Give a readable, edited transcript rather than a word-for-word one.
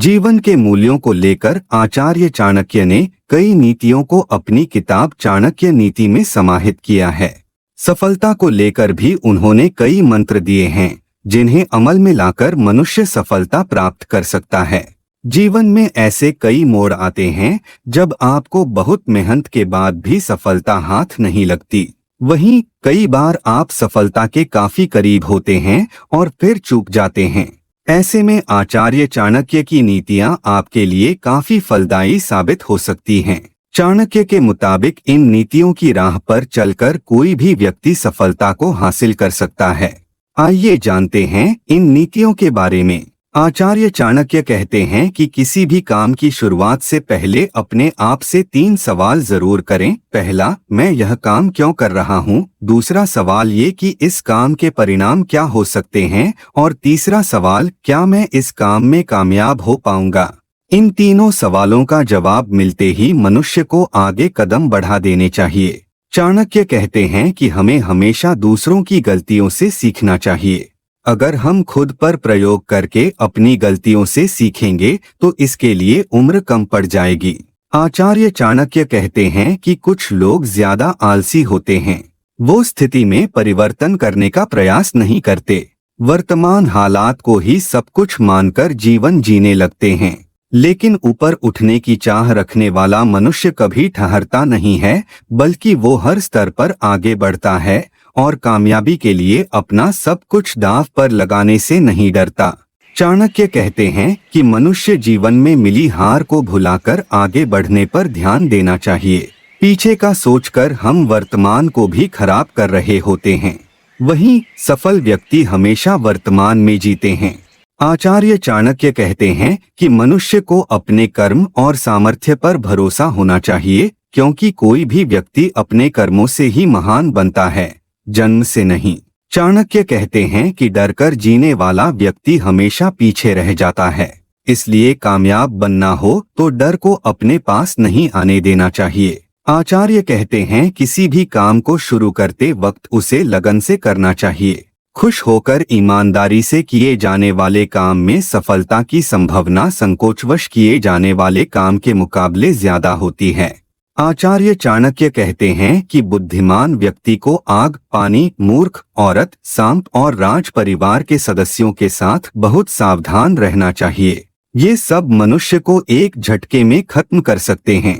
जीवन के मूल्यों को लेकर आचार्य चाणक्य ने कई नीतियों को अपनी किताब चाणक्य नीति में समाहित किया है। सफलता को लेकर भी उन्होंने कई मंत्र दिए हैं जिन्हें अमल में लाकर मनुष्य सफलता प्राप्त कर सकता है। जीवन में ऐसे कई मोड़ आते हैं जब आपको बहुत मेहनत के बाद भी सफलता हाथ नहीं लगती। वहीं कई बार आप सफलता के काफी करीब होते हैं और फिर चूक जाते हैं। ऐसे में आचार्य चाणक्य की नीतियां आपके लिए काफी फलदायी साबित हो सकती हैं। चाणक्य के मुताबिक इन नीतियों की राह पर चलकर कोई भी व्यक्ति सफलता को हासिल कर सकता है। आइए जानते हैं इन नीतियों के बारे में। आचार्य चाणक्य कहते हैं कि किसी भी काम की शुरुआत से पहले अपने आप से 3 सवाल जरूर करें। पहला, मैं यह काम क्यों कर रहा हूँ? दूसरा सवाल ये कि इस काम के परिणाम क्या हो सकते हैं? और तीसरा सवाल, क्या मैं इस काम में कामयाब हो पाऊंगा? इन तीनों सवालों का जवाब मिलते ही मनुष्य को आगे कदम बढ़ा देने चाहिए। चाणक्य कहते हैं कि हमें हमेशा दूसरों की गलतियों से सीखना चाहिए। अगर हम खुद पर प्रयोग करके अपनी गलतियों से सीखेंगे तो इसके लिए उम्र कम पड़ जाएगी। आचार्य चाणक्य कहते हैं कि कुछ लोग ज्यादा आलसी होते हैं। वो स्थिति में परिवर्तन करने का प्रयास नहीं करते, वर्तमान हालात को ही सब कुछ मानकर जीवन जीने लगते हैं। लेकिन ऊपर उठने की चाह रखने वाला मनुष्य कभी ठहरता नहीं है, बल्कि वो हर स्तर पर आगे बढ़ता है और कामयाबी के लिए अपना सब कुछ दांव पर लगाने से नहीं डरता। चाणक्य कहते हैं कि मनुष्य जीवन में मिली हार को भुलाकर आगे बढ़ने पर ध्यान देना चाहिए। पीछे का सोचकर हम वर्तमान को भी खराब कर रहे होते हैं। वहीं सफल व्यक्ति हमेशा वर्तमान में जीते हैं। आचार्य चाणक्य कहते हैं कि मनुष्य को अपने कर्म और सामर्थ्य पर भरोसा होना चाहिए, क्योंकि कोई भी व्यक्ति अपने कर्मों से ही महान बनता है, जन्म से नहीं। चाणक्य कहते हैं कि डरकर जीने वाला व्यक्ति हमेशा पीछे रह जाता है। इसलिए कामयाब बनना हो तो डर को अपने पास नहीं आने देना चाहिए। आचार्य कहते हैं किसी भी काम को शुरू करते वक्त उसे लगन से करना चाहिए। खुश होकर ईमानदारी से किए जाने वाले काम में सफलता की संभावना संकोचवश किए जाने वाले काम के मुकाबले ज्यादा होती है। आचार्य चाणक्य कहते हैं कि बुद्धिमान व्यक्ति को आग, पानी, मूर्ख, औरत, सांप और राज परिवार के सदस्यों के साथ बहुत सावधान रहना चाहिए। ये सब मनुष्य को एक झटके में खत्म कर सकते हैं।